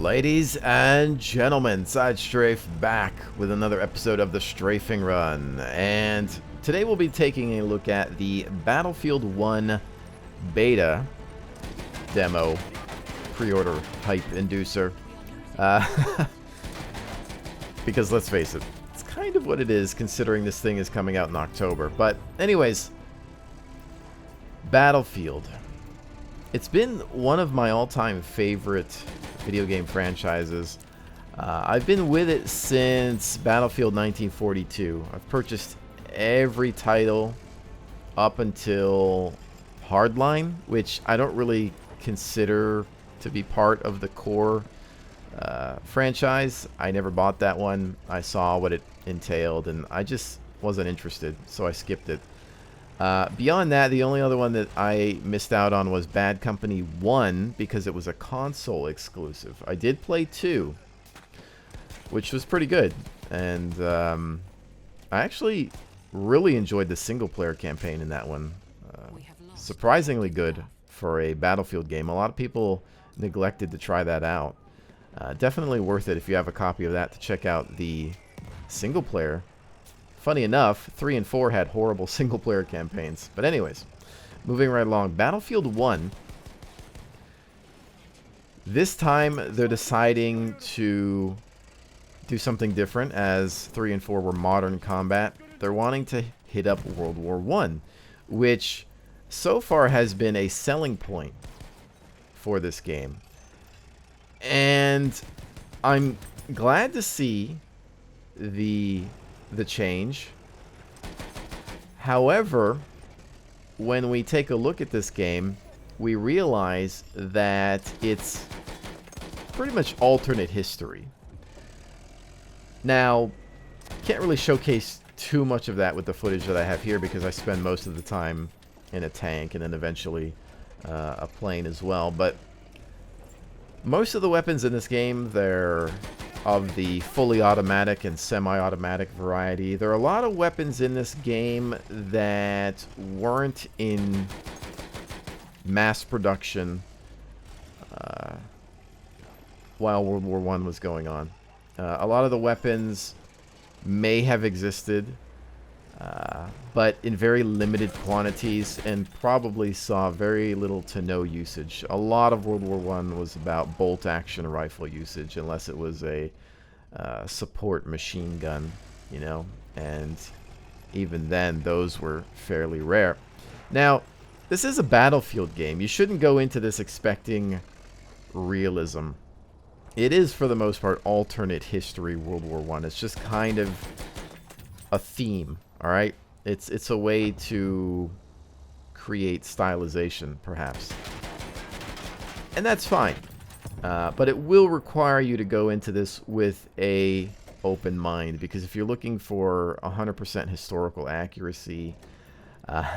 Ladies and gentlemen, SideStrafe back with another episode of the Strafing Run. And today we'll be taking a look at the Battlefield 1 beta demo pre-order hype inducer. Because let's face it, it's kind of what it is considering this thing is coming out in October. But anyways, Battlefield. It's been one of my all-time favorite video game franchises. I've been with it since Battlefield 1942. I've purchased every title up until Hardline, which I don't really consider to be part of the core franchise. I never bought that one. I saw what it entailed, and I just wasn't interested, so I skipped it. Beyond that, the only other one that I missed out on was Bad Company 1 because it was a console exclusive. I did play 2, which was pretty good, and I actually really enjoyed the single-player campaign in that one. Surprisingly good for a Battlefield game. A lot of people neglected to try that out. Definitely worth it if you have a copy of that to check out the single-player. Funny enough, 3 and 4 had horrible single-player campaigns. But anyways, moving right along. Battlefield 1. This time, they're deciding to do something different, as 3 and 4 were modern combat. They're wanting to hit up World War I, which so far has been a selling point for this game. And I'm glad to see the change. However, when we take a look at this game, we realize that it's pretty much alternate history. Now, can't really showcase too much of that with the footage that I have here because I spend most of the time in a tank and then eventually a plane as well. But most of the weapons in this game, they're of the fully automatic and semi-automatic variety. There are a lot of weapons in this game that weren't in mass production while World War I was going on. A lot of the weapons may have existed, but in very limited quantities and probably saw very little to no usage. A lot of World War I was about bolt-action rifle usage, unless it was a support machine gun, you know, and even then, those were fairly rare. Now, this is a Battlefield game. You shouldn't go into this expecting realism. It is, for the most part, alternate history World War I. It's just kind of a theme. All right, it's a way to create stylization, perhaps, and that's fine. But it will require you to go into this with a open mind, because if you're looking for 100% historical accuracy,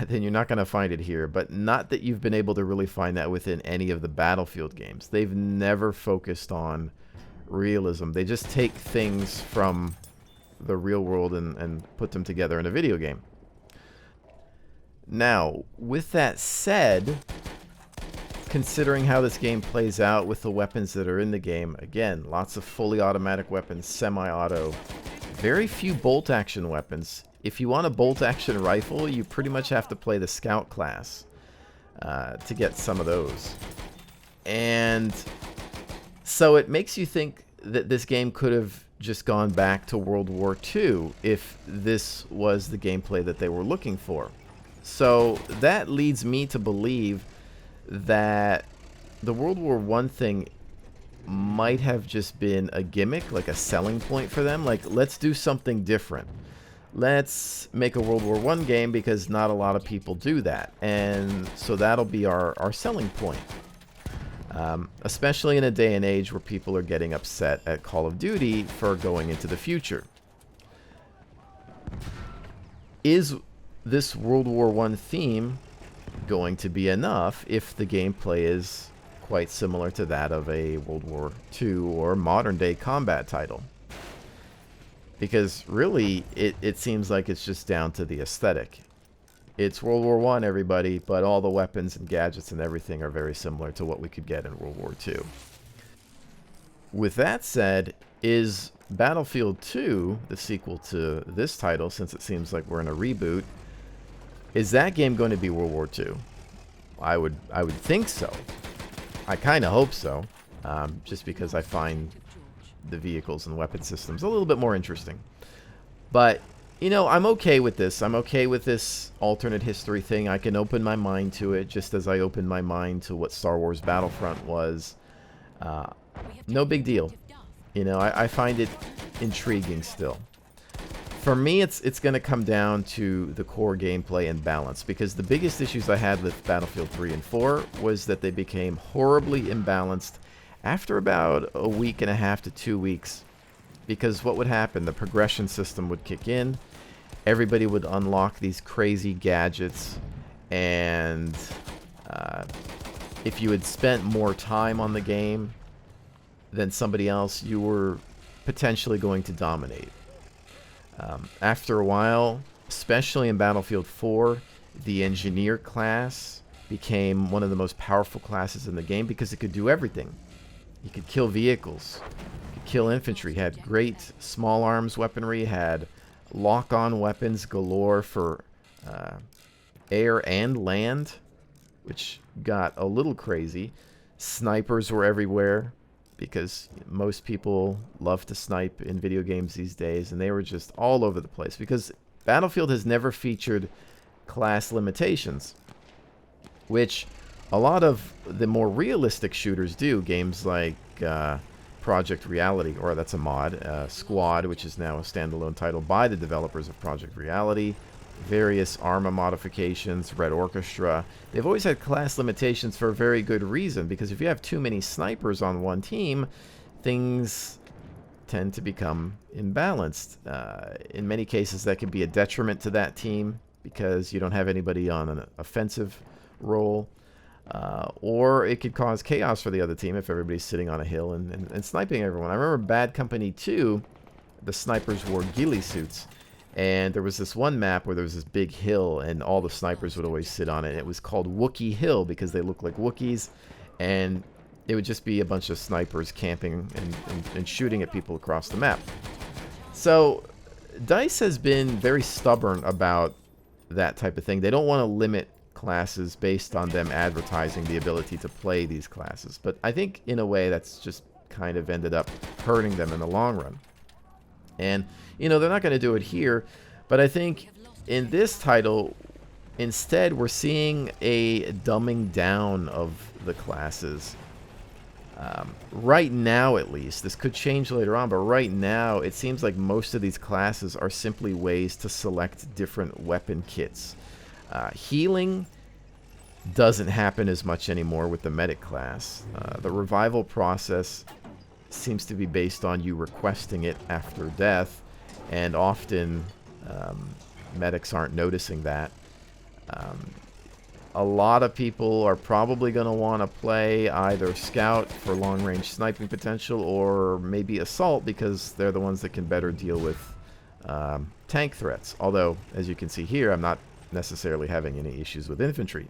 then you're not going to find it here. But not that you've been able to really find that within any of the Battlefield games. They've never focused on realism. They just take things from the real world and put them together in a video game. Now, with that said, considering how this game plays out with the weapons that are in the game, again, lots of fully automatic weapons, semi-auto, very few bolt-action weapons. If you want a bolt-action rifle, you pretty much have to play the scout class to get some of those. And so it makes you think that this game could have just gone back to World War II if this was the gameplay that they were looking for. So that leads me to believe that the World War I thing might have just been a gimmick, like a selling point for them. Like, let's do something different. Let's make a World War I game because not a lot of people do that. And so that'll be our selling point. Especially in a day and age where people are getting upset at Call of Duty for going into the future. Is this World War I theme going to be enough if the gameplay is quite similar to that of a World War II or modern-day combat title? Because really, it seems like it's just down to the aesthetic. It's World War I, everybody, but all the weapons and gadgets and everything are very similar to what we could get in World War II. with that said, is Battlefield 2, the sequel to this title, since it seems like we're in a reboot, is that game going to be World War II? I would think so. I kind of hope so, just because I find the vehicles and weapon systems a little bit more interesting. But, you know, I'm okay with this. I'm okay with this alternate history thing. I can open my mind to it, just as I opened my mind to what Star Wars Battlefront was. No big deal. You know, I find it intriguing still. For me, it's going to come down to the core gameplay and balance, because the biggest issues I had with Battlefield 3 and 4 was that they became horribly imbalanced after about a week and a half to 2 weeks. Because what would happen? The progression system would kick in, everybody would unlock these crazy gadgets, and if you had spent more time on the game than somebody else, you were potentially going to dominate. After a while, especially in Battlefield 4, the engineer class became one of the most powerful classes in the game because it could do everything. You could kill vehicles, you could kill infantry, had great small arms weaponry, had lock-on weapons galore for air and land, which got a little crazy. Snipers were everywhere, because most people love to snipe in video games these days, and they were just all over the place because Battlefield has never featured class limitations, which a lot of the more realistic shooters do. Games like Project Reality, or that's a mod, Squad, which is now a standalone title by the developers of Project Reality, various Arma modifications, Red Orchestra. They've always had class limitations for a very good reason, because if you have too many snipers on one team, things tend to become imbalanced. In many cases, that can be a detriment to that team because you don't have anybody on an offensive role, or it could cause chaos for the other team if everybody's sitting on a hill and sniping everyone. I remember Bad Company 2, the snipers wore ghillie suits. And there was this one map where there was this big hill, and all the snipers would always sit on it. It was called Wookiee Hill because they looked like Wookiees, and it would just be a bunch of snipers camping and shooting at people across the map. So DICE has been very stubborn about that type of thing. They don't want to limit classes based on them advertising the ability to play these classes. But I think in a way that's just kind of ended up hurting them in the long run. And, you know, they're not going to do it here, but I think in this title, instead, we're seeing a dumbing down of the classes. Right now, at least, this could change later on, but right now, it seems like most of these classes are simply ways to select different weapon kits. Healing doesn't happen as much anymore with the medic class. The revival process seems to be based on you requesting it after death, and often medics aren't noticing that. A lot of people are probably going to want to play either Scout for long-range sniping potential, or maybe Assault because they're the ones that can better deal with tank threats. Although, as you can see here, I'm not necessarily having any issues with infantry,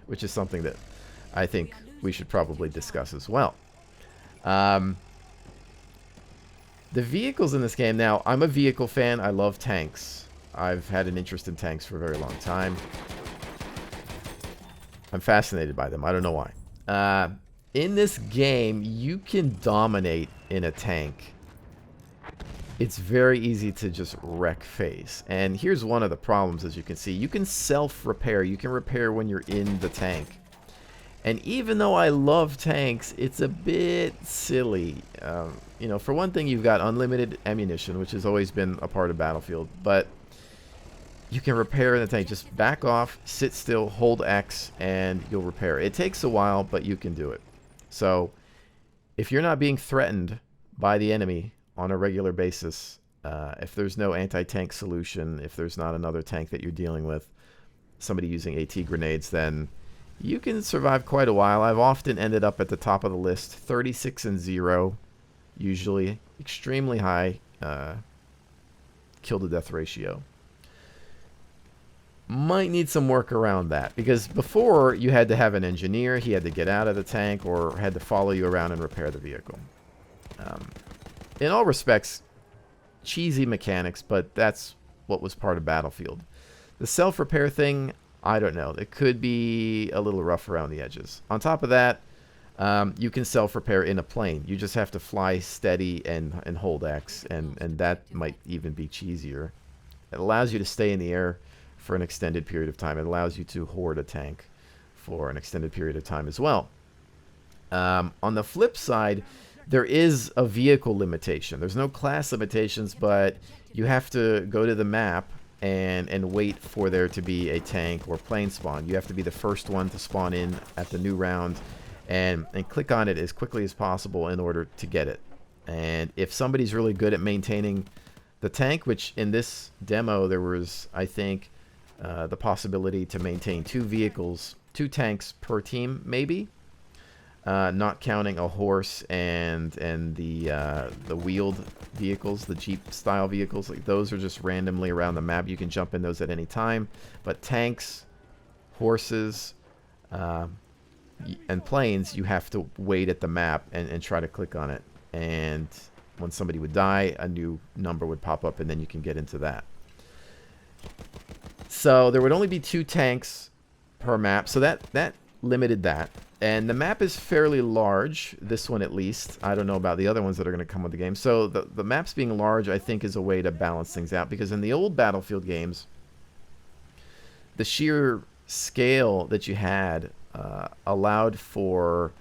which is something that I think we should probably discuss as well. The vehicles in this game, now, I'm a vehicle fan. I love tanks. I've had an interest in tanks for a very long time. I'm fascinated by them. I don't know why. In this game, you can dominate in a tank. It's very easy to just wreck face. And here's one of the problems, as you can see. You can self-repair. You can repair when you're in the tank. And even though I love tanks, it's a bit silly. You know, for one thing, you've got unlimited ammunition, which has always been a part of Battlefield. But you can repair in the tank. Just back off, sit still, hold X, and you'll repair. It takes a while, but you can do it. So if you're not being threatened by the enemy on a regular basis, if there's no anti-tank solution, if there's not another tank that you're dealing with, somebody using AT grenades, then you can survive quite a while. I've often ended up at the top of the list, 36 and 0, usually. Extremely high kill-to-death ratio. Might need some work around that, because before you had to have an engineer, he had to get out of the tank or had to follow you around and repair the vehicle. In all respects, cheesy mechanics, but that's what was part of Battlefield. The self-repair thing, I don't know. It could be a little rough around the edges. On top of that, you can self-repair in a plane. You just have to fly steady and hold X, and that might even be cheesier. It allows you to stay in the air for an extended period of time. It allows you to hoard a tank for an extended period of time as well. On the flip side, there is a vehicle limitation. There's no class limitations, but you have to go to the map and wait for there to be a tank or plane spawn. You have to be the first one to spawn in at the new round and click on it as quickly as possible in order to get it. And if somebody's really good at maintaining the tank, which in this demo there was, I think, the possibility to maintain 2 tanks per team, maybe. Not counting a horse and the wheeled vehicles, the Jeep-style vehicles. Like, those are just randomly around the map. You can jump in those at any time. But tanks, horses, and planes, you have to wait at the map and try to click on it. And when somebody would die, a new number would pop up, and then you can get into that. So there would only be 2 tanks per map, so that limited that. And the map is fairly large, this one at least. I don't know about the other ones that are going to come with the game. So the maps being large, I think, is a way to balance things out. Because in the old Battlefield games, the sheer scale that you had allowed for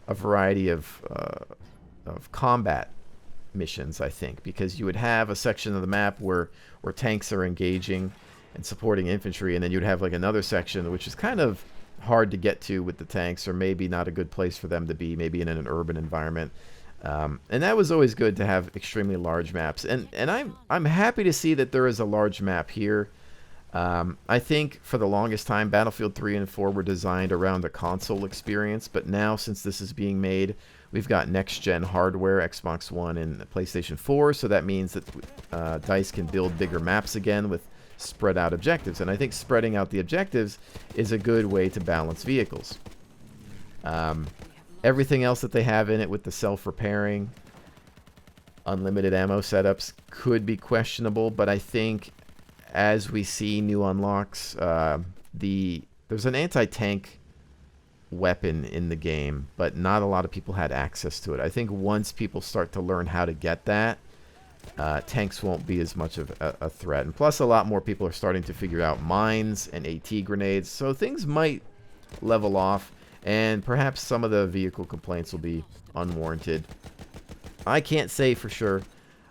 a variety of combat missions, I think. Because you would have a section of the map where tanks are engaging and supporting infantry. And then you'd have like another section, which is kind of hard to get to with the tanks, or maybe not a good place for them to be, maybe in an urban environment. And that was always good to have extremely large maps. And I'm happy to see that there is a large map here. I think for the longest time, Battlefield 3 and 4 were designed around the console experience, but now since this is being made, we've got next-gen hardware, Xbox One and PlayStation 4, so that means that DICE can build bigger maps again with spread out objectives. And I think spreading out the objectives is a good way to balance vehicles. Everything else that they have in it with the self-repairing, unlimited ammo setups could be questionable, but I think as we see new unlocks, there's an anti-tank weapon in the game, but not a lot of people had access to it. I think once people start to learn how to get that, tanks won't be as much of a threat. And plus, a lot more people are starting to figure out mines and AT grenades, so things might level off, and perhaps some of the vehicle complaints will be unwarranted. I can't say for sure.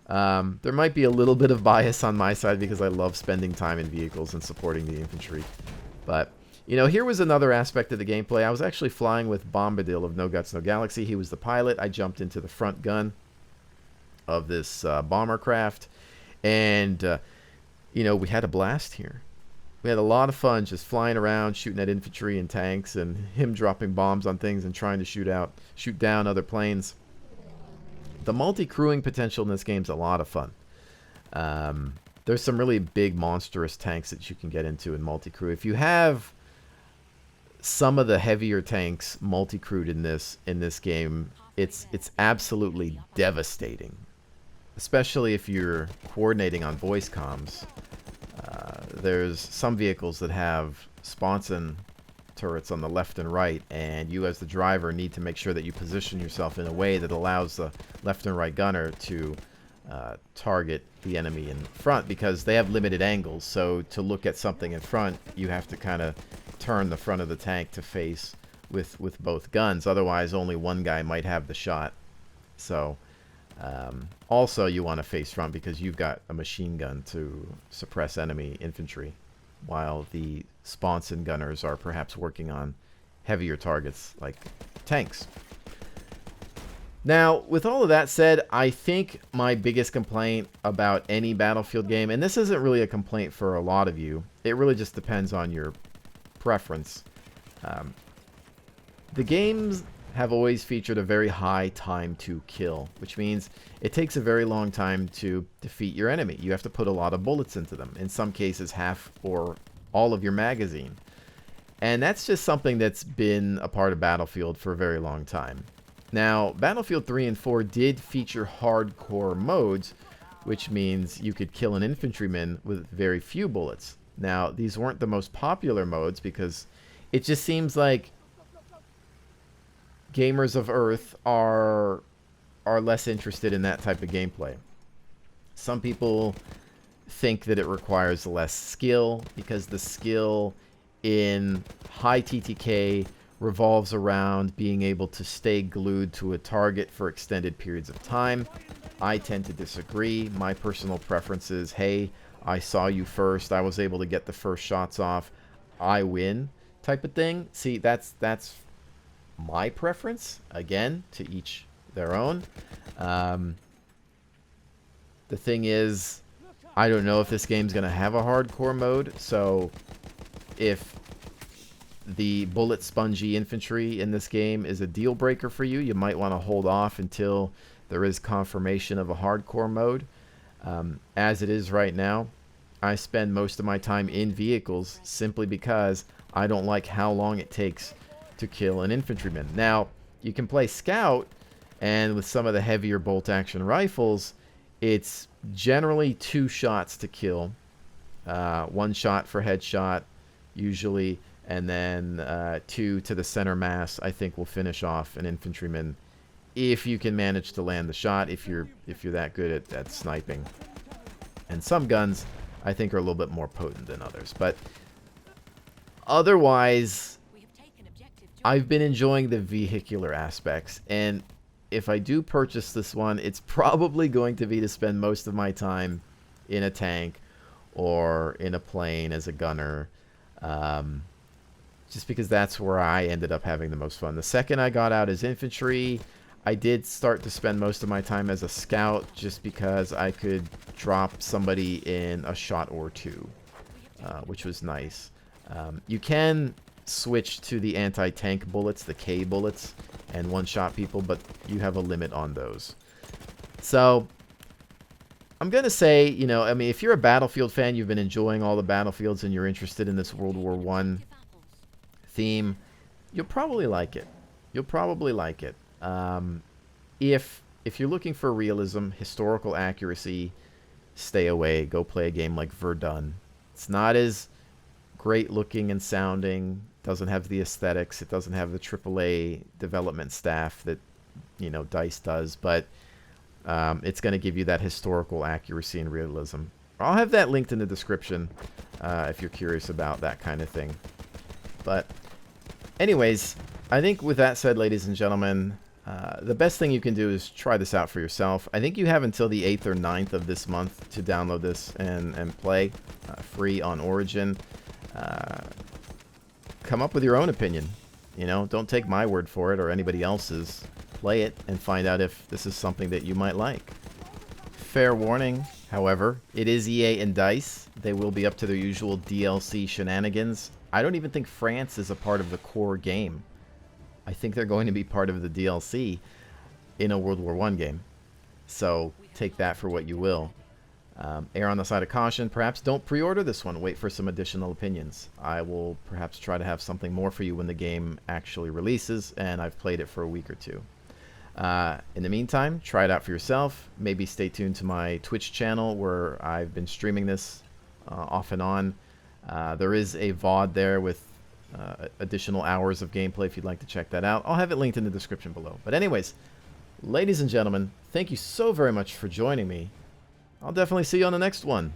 There might be a little bit of bias on my side because I love spending time in vehicles and supporting the infantry. But, you know, here was another aspect of the gameplay. I was actually flying with Bombadil of No Guts, No Galaxy. He was the pilot. I jumped into the front gun of this bomber craft, and you know, we had a blast here. We had a lot of fun just flying around, shooting at infantry and tanks, and him dropping bombs on things and trying to shoot down other planes. The multi-crewing potential in this game is a lot of fun. There's some really big, monstrous tanks that you can get into in multi-crew. If you have some of the heavier tanks multi-crewed in this game, it's absolutely devastating. Especially if you're coordinating on voice comms. There's some vehicles that have sponson turrets on the left and right, and you as the driver need to make sure that you position yourself in a way that allows the left and right gunner to target the enemy in front, because they have limited angles. So to look at something in front, you have to kind of turn the front of the tank to face with both guns. Otherwise, only one guy might have the shot. So also you want to face front because you've got a machine gun to suppress enemy infantry, while the sponson gunners are perhaps working on heavier targets like tanks. Now, with all of that said, I think my biggest complaint about any Battlefield game, and this isn't really a complaint for a lot of you, it really just depends on your preference. The games have always featured a very high time to kill, which means it takes a very long time to defeat your enemy. You have to put a lot of bullets into them, in some cases half or all of your magazine. And that's just something that's been a part of Battlefield for a very long time. Now, Battlefield 3 and 4 did feature hardcore modes, which means you could kill an infantryman with very few bullets. Now, these weren't the most popular modes because it just seems like gamers of Earth are less interested in that type of gameplay. Some people think that it requires less skill because the skill in high TTK revolves around being able to stay glued to a target for extended periods of time. I tend to disagree. My personal preference is, hey, I saw you first. I was able to get the first shots off. I win type of thing. See, that's my preference. Again, to each their own. The thing is, I don't know if this game's going to have a hardcore mode, so if the bullet spongy infantry in this game is a deal breaker for you, you might want to hold off until there is confirmation of a hardcore mode. As it is right now, I spend most of my time in vehicles simply because I don't like how long it takes to kill an infantryman. Now, you can play scout, and with some of the heavier bolt action rifles, it's generally 2 shots to kill. 1 shot for headshot, usually, and then 2 to the center mass, I think, will finish off an infantryman if you can manage to land the shot, if you're that good at sniping. And some guns, I think, are a little bit more potent than others. But otherwise, I've been enjoying the vehicular aspects, and if I do purchase this one, it's probably going to be to spend most of my time in a tank or in a plane as a gunner, just because that's where I ended up having the most fun. The second I got out as infantry, I did start to spend most of my time as a scout just because I could drop somebody in a shot or 2, which was nice. You can switch to the anti-tank bullets, the K bullets, and one-shot people, but you have a limit on those. So I'm going to say, you know, I mean, if you're a Battlefield fan, you've been enjoying all the Battlefields, and you're interested in this World War I theme, you'll probably like it. You'll probably like it. If you're looking for realism, historical accuracy, stay away. Go play a game like Verdun. It's not as great looking and sounding, doesn't have the aesthetics, it doesn't have the AAA development staff that, you know, DICE does, but it's going to give you that historical accuracy and realism. I'll have that linked in the description if you're curious about that kind of thing. But anyways, I think with that said, ladies and gentlemen, the best thing you can do is try this out for yourself. I think you have until the 8th or 9th of this month to download this and play free on Origin. Come up with your own opinion. You know, don't take my word for it or anybody else's. Play it and find out if this is something that you might like. Fair warning, however, it is EA and DICE. They will be up to their usual DLC shenanigans. I don't even think France is a part of the core game. I think they're going to be part of the DLC in a World War I game. So take that for what you will. Err on the side of caution. Perhaps don't pre-order this one. Wait for some additional opinions. I will perhaps try to have something more for you when the game actually releases and I've played it for a week or 2. In the meantime, try it out for yourself. Maybe stay tuned to my Twitch channel where I've been streaming this off and on. There is a VOD there with additional hours of gameplay if you'd like to check that out. I'll have it linked in the description below. But anyways, ladies and gentlemen, thank you so very much for joining me. I'll definitely see you on the next one.